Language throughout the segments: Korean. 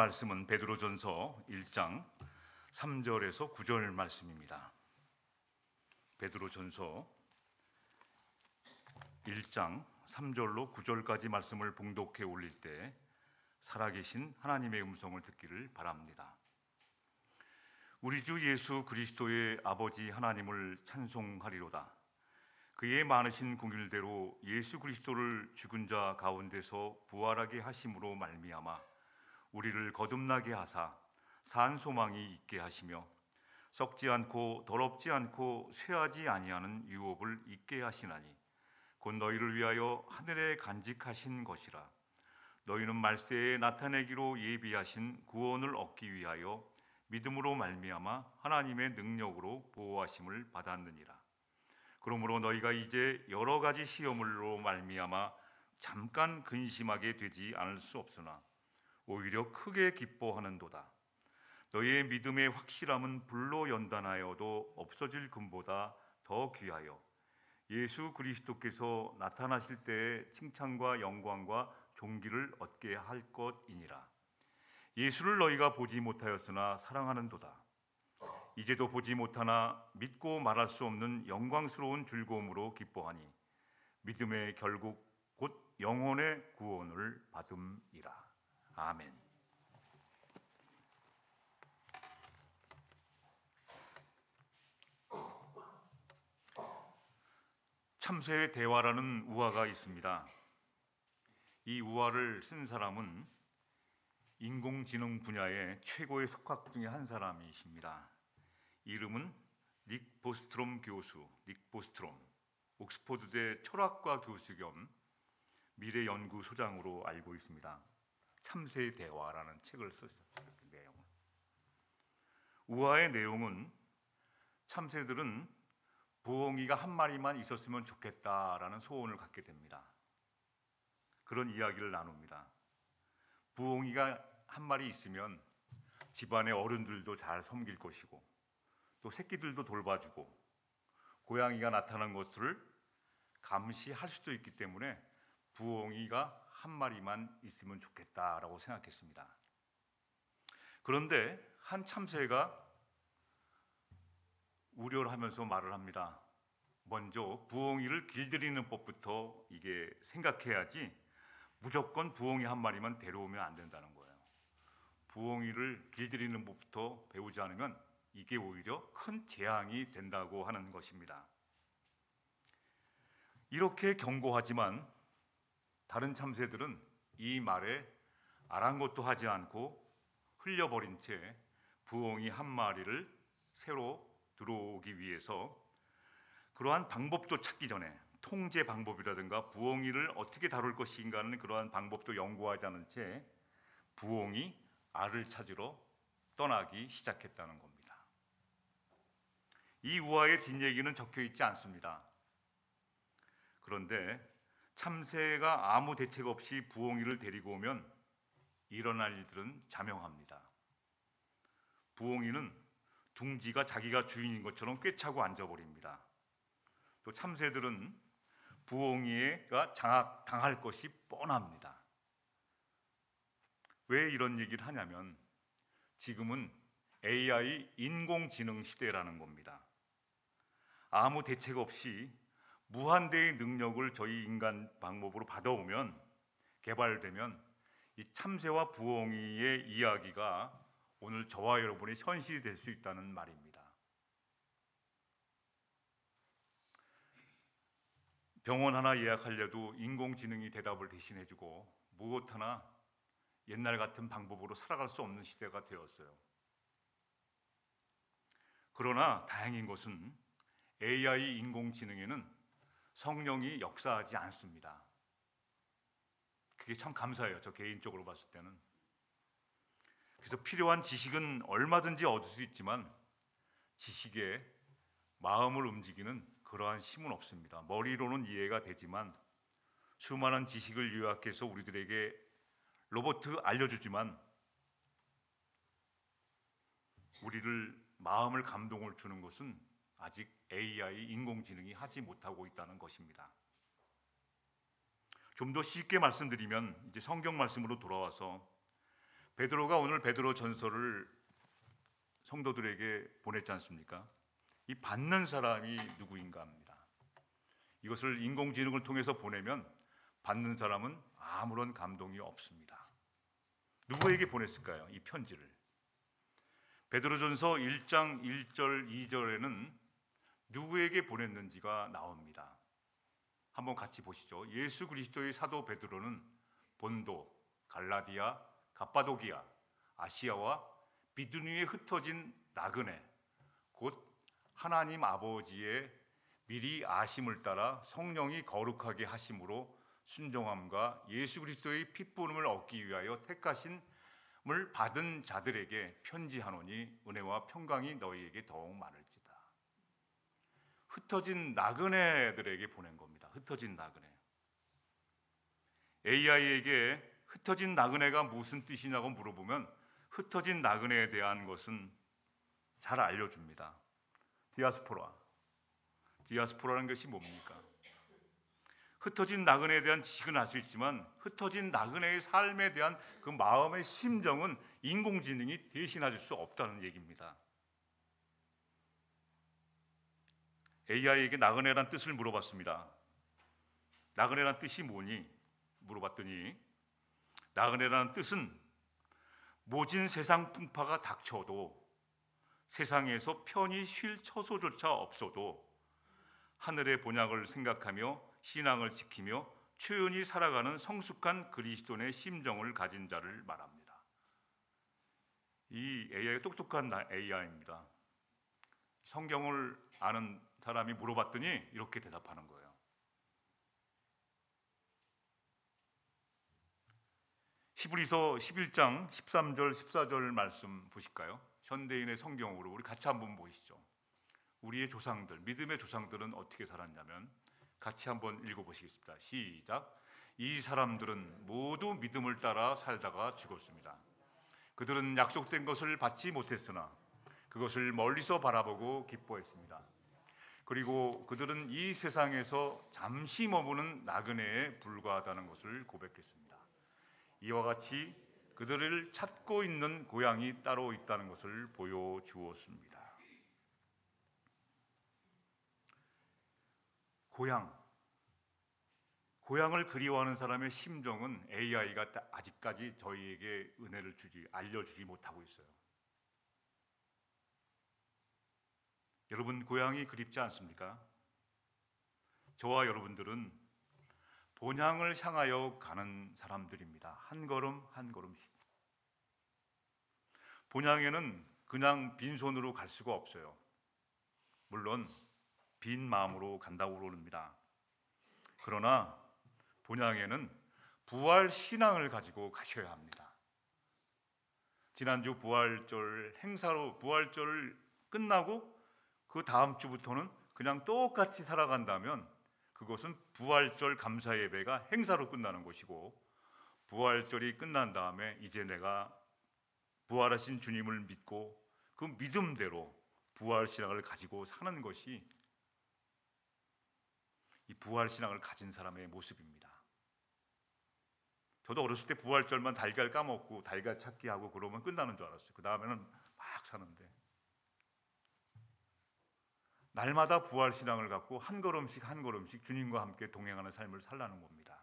말씀은 베드로전서 1장 3절에서 9절 말씀입니다. 베드로전서 1장 3절로 9절까지 말씀을 봉독해 올릴 때 살아계신 하나님의 음성을 듣기를 바랍니다. 우리 주 예수 그리스도의 아버지 하나님을 찬송하리로다. 그의 많으신 긍휼대로 예수 그리스도를 죽은 자 가운데서 부활하게 하심으로 말미암아 우리를 거듭나게 하사 산 소망이 있게 하시며 썩지 않고 더럽지 않고 쇠하지 아니하는 유업을 있게 하시나니 곧 너희를 위하여 하늘에 간직하신 것이라. 너희는 말세에 나타내기로 예비하신 구원을 얻기 위하여 믿음으로 말미암아 하나님의 능력으로 보호하심을 받았느니라. 그러므로 너희가 이제 여러 가지 시험으로 말미암아 잠깐 근심하게 되지 않을 수 없으나 오히려 크게 기뻐하는도다. 너희의 믿음의 확실함은 불로 연단하여도 없어질 금보다 더 귀하여 예수 그리스도께서 나타나실 때에 칭찬과 영광과 존귀를 얻게 할 것이니라. 예수를 너희가 보지 못하였으나 사랑하는도다. 이제도 보지 못하나 믿고 말할 수 없는 영광스러운 즐거움으로 기뻐하니 믿음의 결국 곧 영혼의 구원을 받음이라. 아멘. 참새의 대화라는 우화가 있습니다. 이 우화를 쓴 사람은 인공지능 분야의 최고의 석학 중에 한 사람이십니다. 이름은 닉 보스트롬 교수, 닉 보스트롬, 옥스퍼드대 철학과 교수 겸 미래연구소장으로 알고 있습니다. 참새의 대화라는 책을 썼습니다. 내용. 우화의 내용은 참새들은 부엉이가 한 마리만 있었으면 좋겠다라는 소원을 갖게 됩니다. 그런 이야기를 나눕니다. 부엉이가 한 마리 있으면 집안의 어른들도 잘 섬길 것이고 또 새끼들도 돌봐주고 고양이가 나타난 것을 감시할 수도 있기 때문에 부엉이가 한 마리만 있으면 좋겠다라고 생각했습니다. 그런데 한 참새가 우려를 하면서 말을 합니다. 먼저 부엉이를 길들이는 법부터 이게 생각해야지 무조건 부엉이 한 마리만 데려오면 안 된다는 거예요. 부엉이를 길들이는 법부터 배우지 않으면 이게 오히려 큰 재앙이 된다고 하는 것입니다. 이렇게 경고하지만 다른 참새들은 이 말에 아랑곳도 하지 않고 흘려버린 채 부엉이 한 마리를 새로 들어오기 위해서 그러한 방법도 찾기 전에 통제 방법이라든가 부엉이를 어떻게 다룰 것인가 하는 그러한 방법도 연구하지 않은 채 부엉이 알을 찾으러 떠나기 시작했다는 겁니다. 이 우화의 뒷얘기는 적혀 있지 않습니다. 그런데 참새가 아무 대책 없이 부엉이를 데리고 오면 일어날 일들은 자명합니다. 부엉이는 둥지가 자기가 주인인 것처럼 꿰차고 앉아버립니다. 또 참새들은 부엉이가 장악당할 것이 뻔합니다. 왜 이런 얘기를 하냐면 지금은 AI 인공지능 시대라는 겁니다. 아무 대책 없이 무한대의 능력을 저희 인간 방법으로 받아오면 개발되면 이 참새와 부엉이의 이야기가 오늘 저와 여러분의 현실이 될 수 있다는 말입니다. 병원 하나 예약하려도 인공지능이 대답을 대신해주고 무엇 하나 옛날 같은 방법으로 살아갈 수 없는 시대가 되었어요. 그러나 다행인 것은 AI 인공지능에는 성령이 역사하지 않습니다. 그게 참 감사해요. 저 개인적으로 봤을 때는. 그래서 필요한 지식은 얼마든지 얻을 수 있지만 지식에 마음을 움직이는 그러한 힘은 없습니다. 머리로는 이해가 되지만 수많은 지식을 요약해서 우리들에게 로봇 알려주지만 우리를 마음을 감동을 주는 것은 아직 AI 인공지능이 하지 못하고 있다는 것입니다. 좀 더 쉽게 말씀드리면 이제 성경 말씀으로 돌아와서 베드로가 오늘 베드로 전서를 성도들에게 보냈지 않습니까? 이 받는 사람이 누구인가 합니다. 이것을 인공지능을 통해서 보내면 받는 사람은 아무런 감동이 없습니다. 누구에게 보냈을까요? 이 편지를. 베드로전서 1장 1절 2절에는 누구에게 보냈는지가 나옵니다. 한번 같이 보시죠. 예수 그리스도의 사도 베드로는 본도, 갈라디아, 갑바도기아, 아시아와 비두니에 흩어진 나그네, 곧 하나님 아버지의 미리 아심을 따라 성령이 거룩하게 하심으로 순종함과 예수 그리스도의 핏부름을 얻기 위하여 택하심을 받은 자들에게 편지하노니 은혜와 평강이 너희에게 더욱 많을지다. 흩어진 나그네들에게 보낸 겁니다. 흩어진 나그네. AI에게 흩어진 나그네가 무슨 뜻이냐고 물어보면 흩어진 나그네에 대한 것은 잘 알려줍니다. 디아스포라는 것이 뭡니까? 흩어진 나그네에 대한 지식은 알 수 있지만 흩어진 나그네의 삶에 대한 그 마음의 심정은 인공지능이 대신해 줄 수 없다는 얘기입니다. AI에게 나그네란 뜻을 물어봤습니다. 나그네란 뜻이 뭐니? 물어봤더니 나그네라는 뜻은 모진 세상 풍파가 닥쳐도 세상에서 편히 쉴 처소조차 없어도 하늘의 본향을 생각하며 신앙을 지키며 초연히 살아가는 성숙한 그리스도인의 심정을 가진 자를 말합니다. 이 AI가 똑똑한 AI입니다. 성경을 아는 사람이 물어봤더니 이렇게 대답하는 거예요. 히브리서 11장 13절 14절 말씀 보실까요? 현대인의 성경으로 우리 같이 한번 보시죠. 우리의 조상들, 믿음의 조상들은 어떻게 살았냐면 같이 한번 읽어보시겠습니다. 시작. 이 사람들은 모두 믿음을 따라 살다가 죽었습니다. 그들은 약속된 것을 받지 못했으나 그것을 멀리서 바라보고 기뻐했습니다. 그리고 그들은 이 세상에서 잠시 머무는 나그네에 불과하다는 것을 고백했습니다. 이와 같이 그들을 찾고 있는 고향이 따로 있다는 것을 보여주었습니다. 고향을 그리워하는 사람의 심정은 AI가 아직까지 저희에게 은혜를 알려주지 못하고 있어요. 여러분, 고향이 그립지 않습니까? 저와 여러분들은 본향을 향하여 가는 사람들입니다. 한 걸음 한 걸음씩. 본향에는 그냥 빈손으로 갈 수가 없어요. 물론 빈 마음으로 간다고 그럽니다. 그러나 본향에는 부활 신앙을 가지고 가셔야 합니다. 지난주 부활절 행사로 부활절을 끝나고 그 다음 주부터는 그냥 똑같이 살아간다면 그것은 부활절 감사 예배가 행사로 끝나는 것이고, 부활절이 끝난 다음에 이제 내가 부활하신 주님을 믿고 그 믿음대로 부활 신앙을 가지고 사는 것이 이 부활 신앙을 가진 사람의 모습입니다. 저도 어렸을 때 부활절만 달걀 까먹고 달걀 찾기 하고 그러면 끝나는 줄 알았어요. 그 다음에는 막 사는데 날마다 부활 신앙을 갖고 한 걸음씩 한 걸음씩 주님과 함께 동행하는 삶을 살라는 겁니다.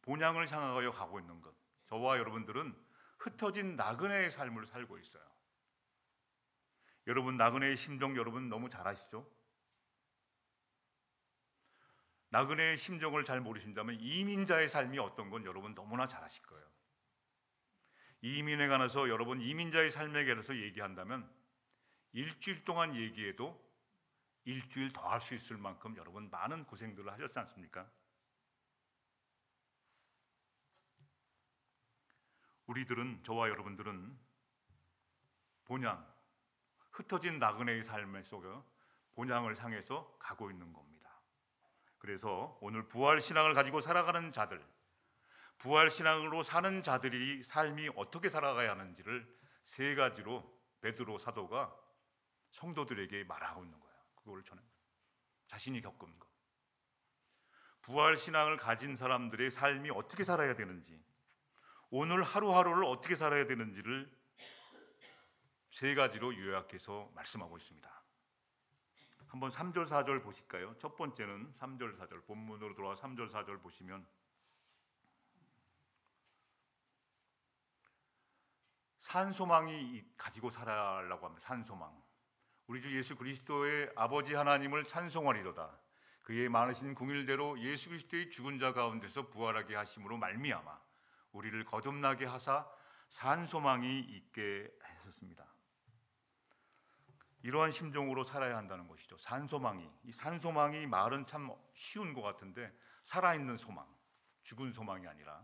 본향을 향하여 가고 있는 것. 저와 여러분들은 흩어진 나그네의 삶을 살고 있어요. 여러분, 나그네의 심정 여러분 너무 잘 아시죠? 나그네의 심정을 잘 모르신다면 이민자의 삶이 어떤 건 여러분 너무나 잘 아실 거예요. 이민에 관해서 여러분 이민자의 삶에 관해서 얘기한다면 일주일 동안 얘기해도 일주일 더 할 수 있을 만큼 여러분 많은 고생들을 하셨지 않습니까? 우리들은, 저와 여러분들은 본향, 흩어진 나그네의 삶 속에 본향을 향해서 가고 있는 겁니다. 그래서 오늘 부활신앙을 가지고 살아가는 자들, 부활신앙으로 사는 자들이 삶이 어떻게 살아가야 하는지를 세 가지로 베드로 사도가 성도들에게 말하고 있는 거예요. 그걸 저는 자신이 겪은 것, 부활신앙을 가진 사람들의 삶이 어떻게 살아야 되는지, 오늘 하루하루를 어떻게 살아야 되는지를 세 가지로 요약해서 말씀하고 있습니다. 한번 3절 4절 보실까요? 첫 번째는 3절 4절, 본문으로 돌아와 3절 4절 보시면 산소망이 가지고 살아라고 합니다. 산소망. 우리 주 예수 그리스도의 아버지 하나님을 찬송하리로다. 그의 많으신 궁일대로 예수 그리스도의 죽은 자 가운데서 부활하게 하심으로 말미암아 우리를 거듭나게 하사 산소망이 있게 하셨습니다. 이러한 심정으로 살아야 한다는 것이죠. 산소망이. 이 산소망이 말은 참 쉬운 것 같은데 살아있는 소망, 죽은 소망이 아니라,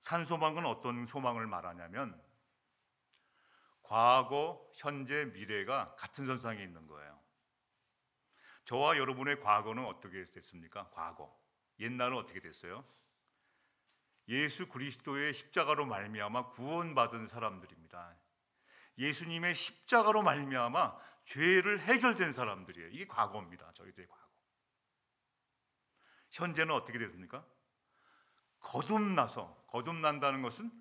산소망은 어떤 소망을 말하냐면 과거, 현재, 미래가 같은 선상에 있는 거예요. 저와 여러분의 과거는 어떻게 됐습니까? 과거. 옛날은 어떻게 됐어요? 예수 그리스도의 십자가로 말미암아 구원받은 사람들입니다. 예수님의 십자가로 말미암아 죄를 해결된 사람들이에요. 이게 과거입니다. 저희들의 과거. 현재는 어떻게 됐습니까? 거듭난다는 것은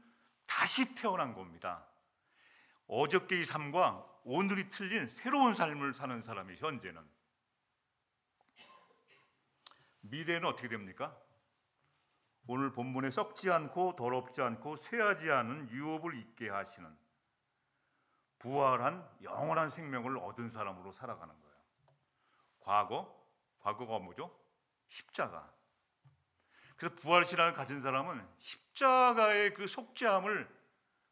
다시 태어난 겁니다. 어저께의 삶과 오늘이 틀린 새로운 삶을 사는 사람이 현재는. 미래는 어떻게 됩니까? 오늘 본문에 썩지 않고 더럽지 않고 쇠하지 않은 유업을 있게 하시는 부활한 영원한 생명을 얻은 사람으로 살아가는 거예요. 과거가 뭐죠? 십자가. 그래서 부활신앙을 가진 사람은 십자가의 그 속죄함을,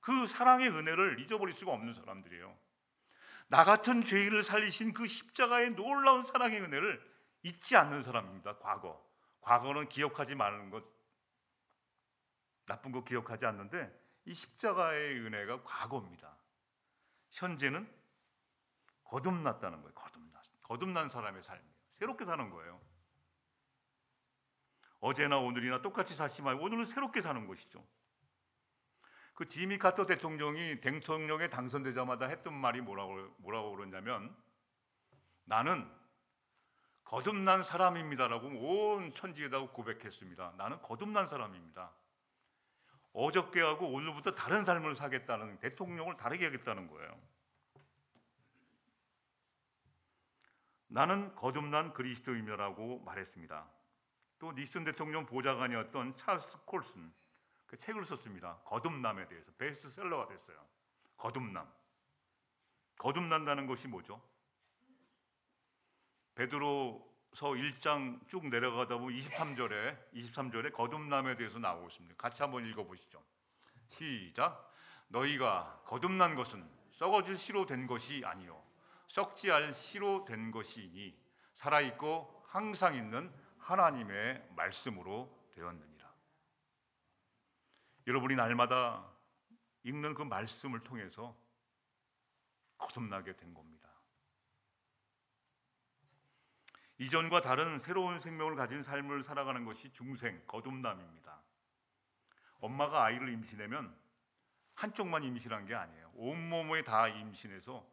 그 사랑의 은혜를 잊어버릴 수가 없는 사람들이에요. 나 같은 죄인을 살리신 그 십자가의 놀라운 사랑의 은혜를 잊지 않는 사람입니다. 과거는 기억하지 말는 것, 나쁜 거 기억하지 않는데 이 십자가의 은혜가 과거입니다. 현재는 거듭났다는 거예요. 거듭난 사람의 삶이에요. 새롭게 사는 거예요. 어제나 오늘이나 똑같이 사지 말고 오늘은 새롭게 사는 것이죠. 그 지미 카터 대통령이 대통령에 당선되자마자 했던 말이 뭐라고 그러냐면, 나는 거듭난 사람입니다라고 온 천지에다가 고백했습니다. 나는 거듭난 사람입니다. 어저께하고 오늘부터 다른 삶을 사겠다는, 대통령을 다르게 하겠다는 거예요. 나는 거듭난 그리스도인이라고 말했습니다. 또 닉슨 대통령 보좌관이었던 찰스 콜슨, 그 책을 썼습니다. 거듭남에 대해서. 베스트셀러가 됐어요. 거듭난다는 것이 뭐죠? 베드로서 1장 쭉 내려가다 보면 23절에 거듭남에 대해서 나오고 있습니다. 같이 한번 읽어보시죠. 시작. 너희가 거듭난 것은 썩어질 씨로 된 것이 아니요 썩지 않을 씨로 된 것이니 살아있고 항상 있는 하나님의 말씀으로 되었느니라. 여러분이 날마다 읽는 그 말씀을 통해서 거듭나게 된 겁니다. 이전과 다른 새로운 생명을 가진 삶을 살아가는 것이 중생, 거듭남입니다. 엄마가 아이를 임신하면 한쪽만 임신한 게 아니에요. 온몸에 다 임신해서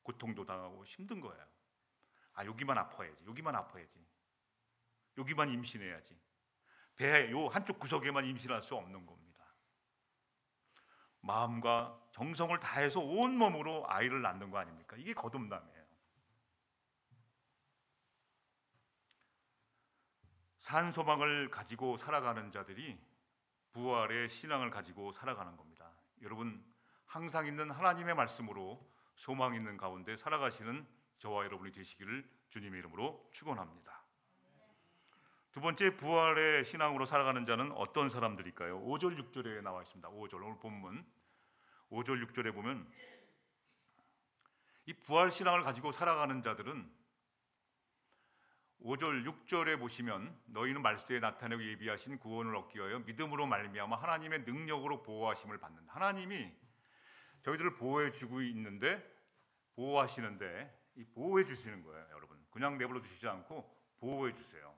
고통도 당하고 힘든 거예요. 여기만 아파야지, 여기만 임신해야지. 배 요 한쪽 구석에만 임신할 수 없는 겁니다. 마음과 정성을 다해서 온몸으로 아이를 낳는 거 아닙니까? 이게 거듭남이에요. 산소망을 가지고 살아가는 자들이 부활의 신앙을 가지고 살아가는 겁니다. 여러분, 항상 있는 하나님의 말씀으로 소망 있는 가운데 살아가시는 저와 여러분이 되시기를 주님의 이름으로 축원합니다. 두 번째, 부활의 신앙으로 살아가는 자는 어떤 사람들일까요? 5절 6절에 나와 있습니다. 5절, 오늘 본문 5절 6절에 보면 이 부활 신앙을 가지고 살아가는 자들은 5절 6절에 보시면 너희는 말세에 나타내고 예비하신 구원을 얻기 위하여 믿음으로 말미암아 하나님의 능력으로 보호하심을 받는다. 하나님이 저희들을 보호해 주고 있는데, 보호하시는데 이 보호해 주시는 거예요. 여러분, 그냥 내버려 두시지 않고 보호해 주세요.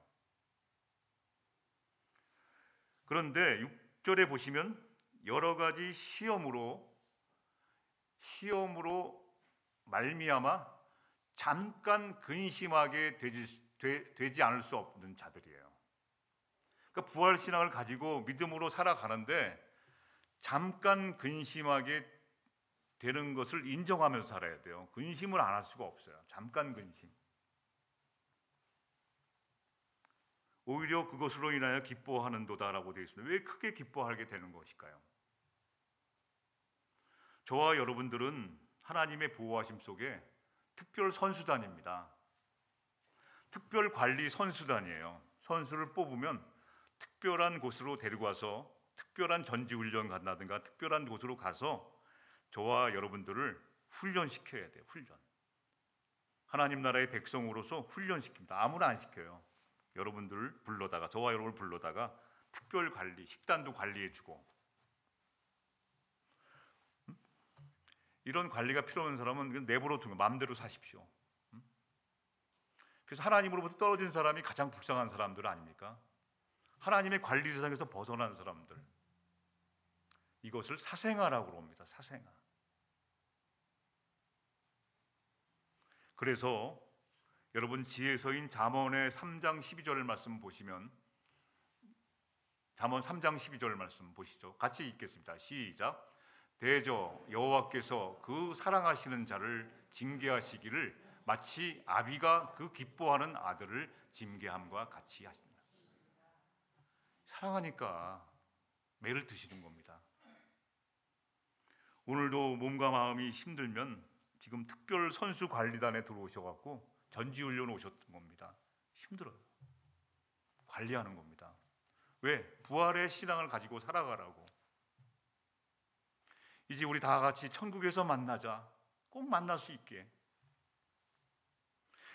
그런데 6절에 보시면 여러 가지 시험으로 말미암아 잠깐 근심하게 되지 않을 수 없는 자들이에요. 그러니까 부활 신앙을 가지고 믿음으로 살아가는데 잠깐 근심하게 되는 것을 인정하면서 살아야 돼요. 근심을 안 할 수가 없어요. 잠깐 근심. 오히려 그것으로 인하여 기뻐하는도다라고 되어 있습니다. 왜 크게 기뻐하게 되는 것일까요? 저와 여러분들은 하나님의 보호하심 속에 특별 선수단입니다. 특별 관리 선수단이에요. 선수를 뽑으면 특별한 곳으로 데리고 와서 특별한 전지훈련 간다든가 특별한 곳으로 가서 저와 여러분들을 훈련시켜야 돼요. 훈련. 하나님 나라의 백성으로서 훈련시킵니다. 아무나 안 시켜요. 여러분들을 불러다가, 저와 여러분을 불러다가 특별 관리, 식단도 관리해주고, 이런 관리가 필요 없는 사람은 그냥 내버려 두면 마음대로 사십시오. 그래서 하나님으로부터 떨어진 사람이 가장 불쌍한 사람들 아닙니까? 하나님의 관리 대상에서 벗어난 사람들. 이것을 사생아라고 합니다. 사생아. 그래서 여러분 지혜서인 잠언의 3장 12절 말씀 보시면, 잠언 3장 12절 말씀 보시죠. 같이 읽겠습니다. 시작. 대저 여호와께서 그 사랑하시는 자를 징계하시기를 마치 아비가 그 기뻐하는 아들을 징계함과 같이 하신다. 사랑하니까 매를 드시는 겁니다. 오늘도 몸과 마음이 힘들면 지금 특별 선수 관리단에 들어오셔갖고 전지훈련 오셨던 겁니다. 힘들어요. 관리하는 겁니다. 왜? 부활의 신앙을 가지고 살아가라고. 이제 우리 다 같이 천국에서 만나자. 꼭 만날 수 있게.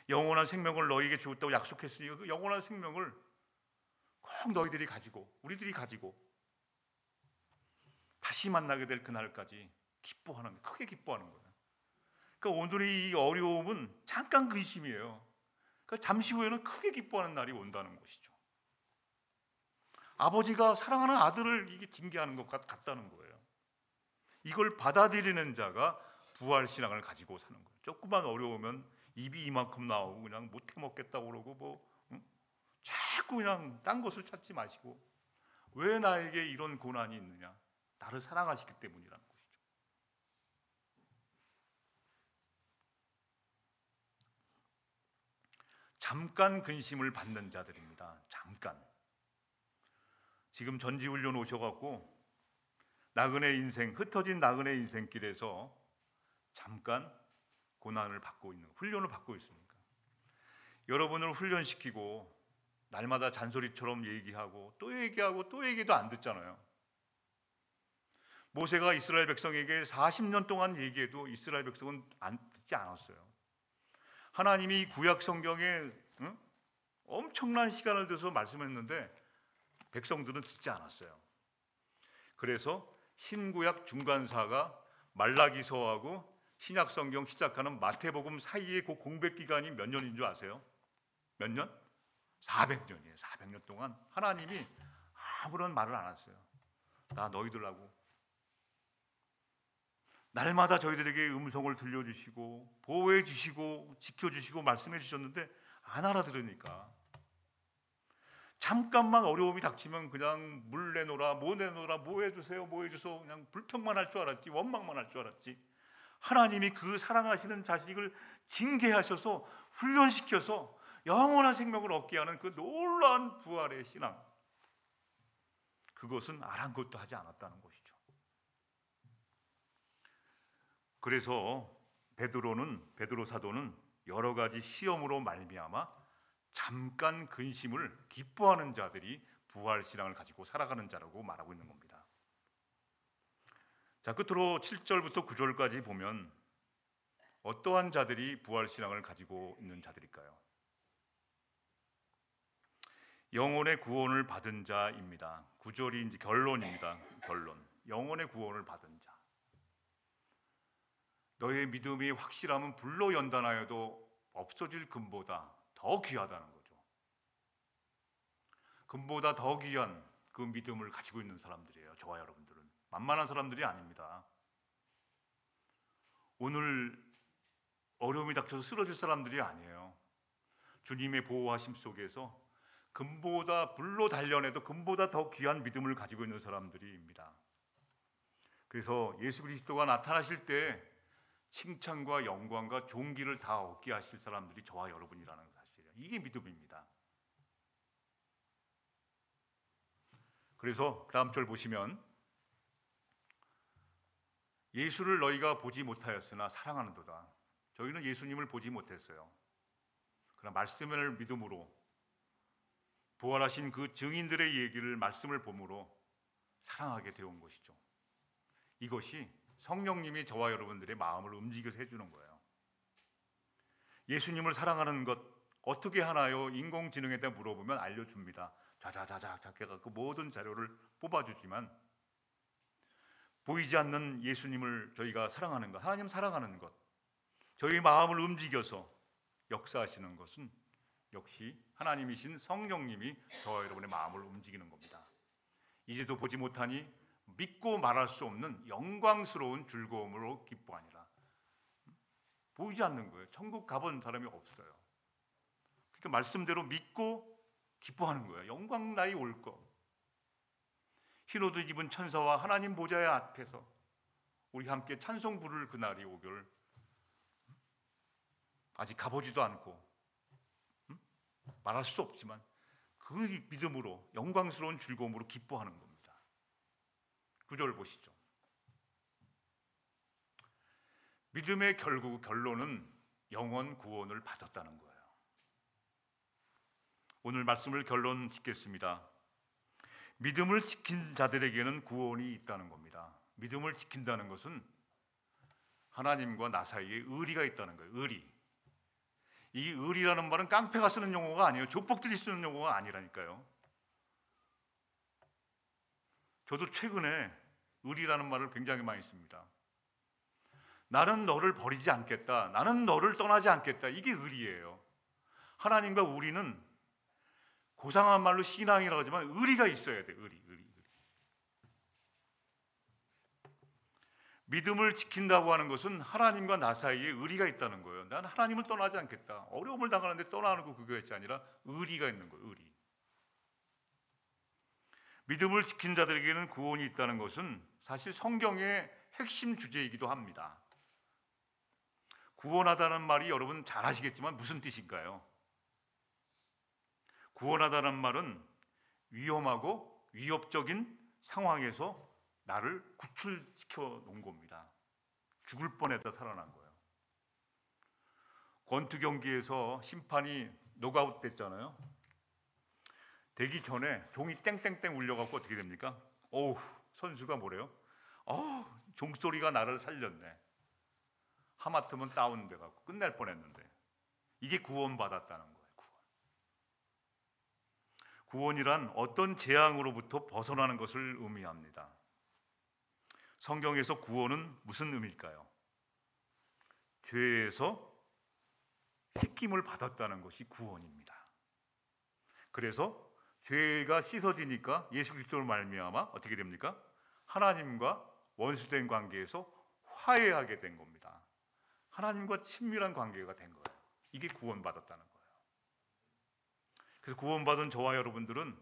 영원한 생명을 너희에게 주었다고 약속했으니 그 영원한 생명을 꼭 너희들이 가지고, 우리들이 가지고 다시 만나게 될 그날까지 기뻐하는, 크게 기뻐하는 거예요. 그러니까 오늘의 이 어려움은 잠깐 근심이에요. 그러니까 잠시 후에는 크게 기뻐하는 날이 온다는 것이죠. 아버지가 사랑하는 아들을 이게 징계하는 것 같다는 거예요. 이걸 받아들이는 자가 부활 신앙을 가지고 사는 거예요. 조금만 어려우면 입이 이만큼 나오고 그냥 못해 먹겠다고 그러고 자꾸 그냥 딴 것을 찾지 마시고, 왜 나에게 이런 고난이 있느냐? 나를 사랑하시기 때문이라는 것이죠. 잠깐 근심을 받는 자들입니다. 잠깐. 지금 전지훈련 오셔갖고 나그네 인생, 흩어진 나그네 인생길에서 잠깐 고난을 받고 있는, 훈련을 받고 있습니까? 여러분을 훈련시키고 날마다 잔소리처럼 얘기하고 또 얘기하고 또 얘기도 안 듣잖아요. 모세가 이스라엘 백성에게 40년 동안 얘기해도 이스라엘 백성은 듣지 않았어요. 하나님이 구약 성경에 엄청난 시간을 들여서 말씀했는데 백성들은 듣지 않았어요. 그래서 신구약 중간사가 말라기서하고 신약 성경 시작하는 마태복음 사이에 그 공백 기간이 몇 년인 줄 아세요? 몇 년? 400년이에요. 400년 동안 하나님이 아무런 말을 안 했어요. 나 너희들하고 날마다 저희들에게 음성을 들려주시고 보호해 주시고 지켜주시고 말씀해 주셨는데 안 알아들으니까 잠깐만 어려움이 닥치면 그냥 물 내놓으라, 뭐 내놓으라, 뭐 해주세요, 뭐 해주세요, 그냥 불평만 할 줄 알았지, 원망만 할 줄 알았지. 하나님이 그 사랑하시는 자식을 징계하셔서 훈련시켜서 영원한 생명을 얻게 하는 그 놀라운 부활의 신앙, 그것은 아랑곳도 하지 않았다는 것이죠. 그래서 베드로 사도는 여러 가지 시험으로 말미암아 잠깐 근심을 기뻐하는 자들이 부활 신앙을 가지고 살아가는 자라고 말하고 있는 겁니다. 자, 끝으로 7절부터 9절까지 보면 어떠한 자들이 부활 신앙을 가지고 있는 자들일까요? 영혼의 구원을 받은 자입니다. 9절이 이제 결론입니다. 결론. 영혼의 구원을 받은 자. 너의 믿음이 확실하면 불로 연단하여도 없어질 금보다 더 귀하다는 거죠. 금보다 더 귀한 그 믿음을 가지고 있는 사람들이에요. 저와 여러분들은 만만한 사람들이 아닙니다. 오늘 어려움이 닥쳐서 쓰러질 사람들이 아니에요. 주님의 보호하심 속에서 금보다 불로 단련해도 금보다 더 귀한 믿음을 가지고 있는 사람들입니다. 그래서 예수 그리스도가 나타나실 때 칭찬과 영광과 존귀를 다 얻게 하실 사람들이 저와 여러분이라는 사실이에요. 이게 믿음입니다. 그래서 다음 절 보시면 예수를 너희가 보지 못하였으나 사랑하는도다. 저희는 예수님을 보지 못했어요. 그러나 말씀을 믿음으로 부활하신 그 증인들의 얘기를 말씀을 봄으로 사랑하게 되온 것이죠. 이것이 성령님이 저와 여러분들의 마음을 움직여서 해주는 거예요. 예수님을 사랑하는 것 어떻게 하나요? 인공지능에다 물어보면 알려줍니다. 자자자자 해갖고 모든 자료를 뽑아주지만 보이지 않는 예수님을 저희가 사랑하는 것, 하나님 사랑하는 것, 저희 마음을 움직여서 역사하시는 것은 역시 하나님이신 성령님이 저와 여러분의 마음을 움직이는 겁니다. 이제도 보지 못하니 믿고 말할 수 없는 영광스러운 즐거움으로 기뻐하니라. 보이지 않는 거예요. 천국 가본 사람이 없어요. 그러니까 말씀대로 믿고 기뻐하는 거예요. 영광 날이 올 거. 흰옷을 입은 천사와 하나님 보좌의 앞에서 우리 함께 찬송 부를 그날이 오길 아직 가보지도 않고 말할 수 없지만 그 믿음으로 영광스러운 즐거움으로 기뻐하는 겁니다. 9절 보시죠. 믿음의 결론은 영원 구원을 받았다는 거예요. 오늘 말씀을 결론 짓겠습니다. 믿음을 지킨 자들에게는 구원이 있다는 겁니다. 믿음을 지킨다는 것은 하나님과 나 사이에 의리가 있다는 거예요. 의리. 이 의리라는 말은 깡패가 쓰는 용어가 아니에요. 조폭들이 쓰는 용어가 아니라니까요. 저도 최근에 의리라는 말을 굉장히 많이 씁니다. 나는 너를 버리지 않겠다. 나는 너를 떠나지 않겠다. 이게 의리예요. 하나님과 우리는 고상한 말로 신앙이라고 하지만 의리가 있어야 돼. 의리. 믿음을 지킨다고 하는 것은 하나님과 나 사이에 의리가 있다는 거예요. 나는 하나님을 떠나지 않겠다. 어려움을 당하는데 떠나는 거 그것이 아니라 의리가 있는 거예요. 의리. 믿음을 지킨 자들에게는 구원이 있다는 것은 사실 성경의 핵심 주제이기도 합니다. 구원하다는 말이 여러분 잘 아시겠지만 무슨 뜻인가요? 구원하다는 말은 위험하고 위협적인 상황에서 나를 구출시켜 놓은 겁니다. 죽을 뻔했다 살아난 거예요. 권투 경기에서 심판이 노가웃 됐잖아요. 되기 전에 종이 땡땡땡 울려갖고 어떻게 됩니까? 선수가 뭐래요? 종소리가 나를 살렸네. 하마터면 다운돼갖고 끝날 뻔했는데 이게 구원받았다는 거예요. 구원이란 어떤 재앙으로부터 벗어나는 것을 의미합니다. 성경에서 구원은 무슨 의미일까요? 죄에서 씻김을 받았다는 것이 구원입니다. 그래서 죄가 씻어지니까 예수 그리스도로 말미암아 어떻게 됩니까? 하나님과 원수된 관계에서 화해하게 된 겁니다. 하나님과 친밀한 관계가 된 거예요. 이게 구원받았다는 거예요. 그래서 구원받은 저와 여러분들은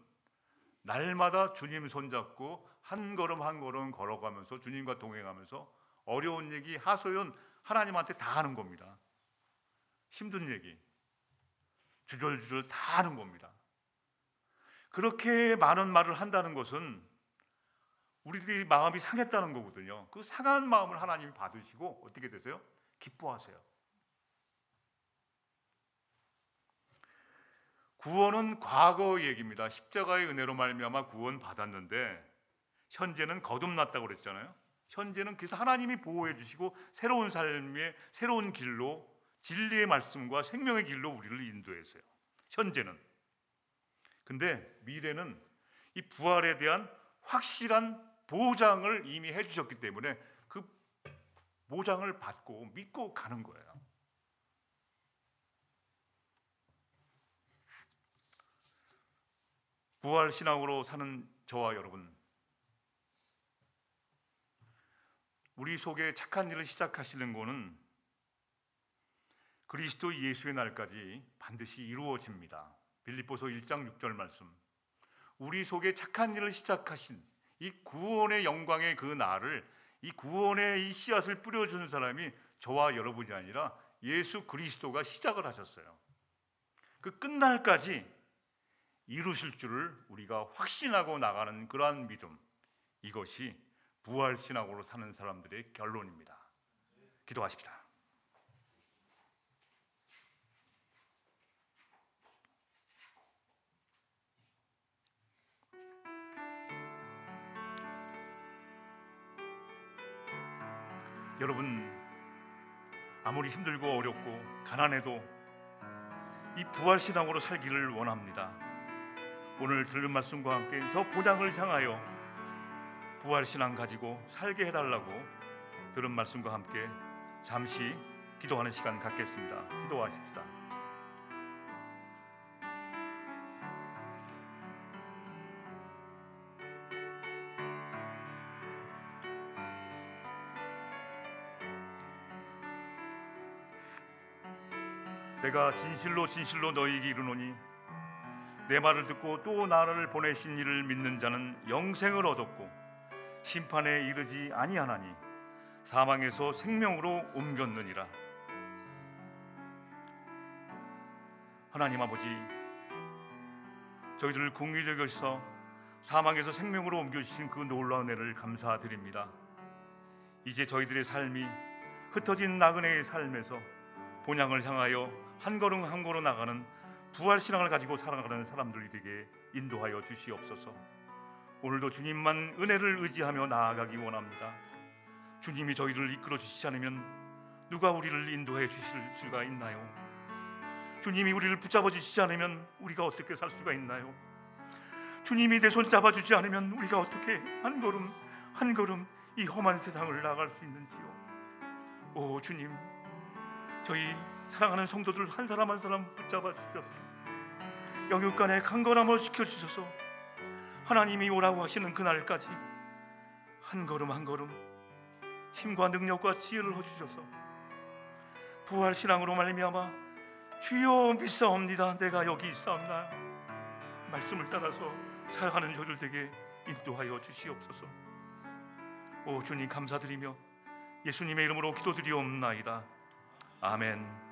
날마다 주님 손잡고 한 걸음 한 걸음 걸어가면서 주님과 동행하면서 어려운 얘기, 하소연 하나님한테 다 하는 겁니다. 힘든 얘기 주절주절 다 하는 겁니다. 그렇게 많은 말을 한다는 것은 우리들이 마음이 상했다는 거거든요. 그 상한 마음을 하나님이 받으시고 어떻게 되세요? 기뻐하세요. 구원은 과거 얘기입니다. 십자가의 은혜로 말미암아 구원 받았는데 현재는 거듭났다고 그랬잖아요. 현재는 그래서 하나님이 보호해 주시고 새로운 삶의 새로운 길로 진리의 말씀과 생명의 길로 우리를 인도했어요. 현재는. 근데 미래는 이 부활에 대한 확실한 보장을 이미 해주셨기 때문에 그 보장을 받고 믿고 가는 거예요. 부활 신앙으로 사는 저와 여러분, 우리 속에 착한 일을 시작하시는 것은 그리스도 예수의 날까지 반드시 이루어집니다. 빌립보서 1장 6절 말씀, 우리 속에 착한 일을 시작하신 이 구원의 영광의 그 날을, 이 구원의 이 씨앗을 뿌려주는 사람이 저와 여러분이 아니라 예수 그리스도가 시작을 하셨어요. 그 끝날까지 이루실 줄을 우리가 확신하고 나가는 그러한 믿음, 이것이 부활신앙으로 사는 사람들의 결론입니다. 기도하십시다. 여러분, 아무리 힘들고 어렵고 가난해도 이 부활신앙으로 살기를 원합니다. 오늘 들은 말씀과 함께 저 본향을 향하여 부활신앙 가지고 살게 해달라고 들은 말씀과 함께 잠시 기도하는 시간 갖겠습니다. 기도하십시다. 내가 진실로 진실로 너희에게 이르노니 내 말을 듣고 또 나를 보내신 이를 믿는 자는 영생을 얻었고 심판에 이르지 아니하나니 사망에서 생명으로 옮겼느니라. 하나님 아버지, 저희들을 긍휼히 여기셔서 사망에서 생명으로 옮겨주신 그 놀라운 은혜를 감사드립니다. 이제 저희들의 삶이 흩어진 나그네의 삶에서 본향을 향하여 한 걸음 한 걸음 나가는 부활신앙을 가지고 살아가는 사람들이 되게 인도하여 주시옵소서. 오늘도 주님만 은혜를 의지하며 나아가기 원합니다. 주님이 저희를 이끌어 주시지 않으면 누가 우리를 인도해 주실 수가 있나요? 주님이 우리를 붙잡아 주시지 않으면 우리가 어떻게 살 수가 있나요? 주님이 내 손 잡아 주지 않으면 우리가 어떻게 한 걸음 한 걸음 이 험한 세상을 나아갈 수 있는지요? 오 주님, 저희 사랑하는 성도들 한 사람 한 사람 붙잡아 주셔서 영육간에 강건함을 시켜주셔서 하나님이 오라고 하시는 그날까지 한 걸음 한 걸음 힘과 능력과 지혜를 주셔서 부활신앙으로 말미암아 주여 믿사옵니다, 내가 여기 있사옵나요 말씀을 따라서 살아가는 저희들 되게 인도하여 주시옵소서. 오 주님 감사드리며 예수님의 이름으로 기도드리옵나이다. 아멘.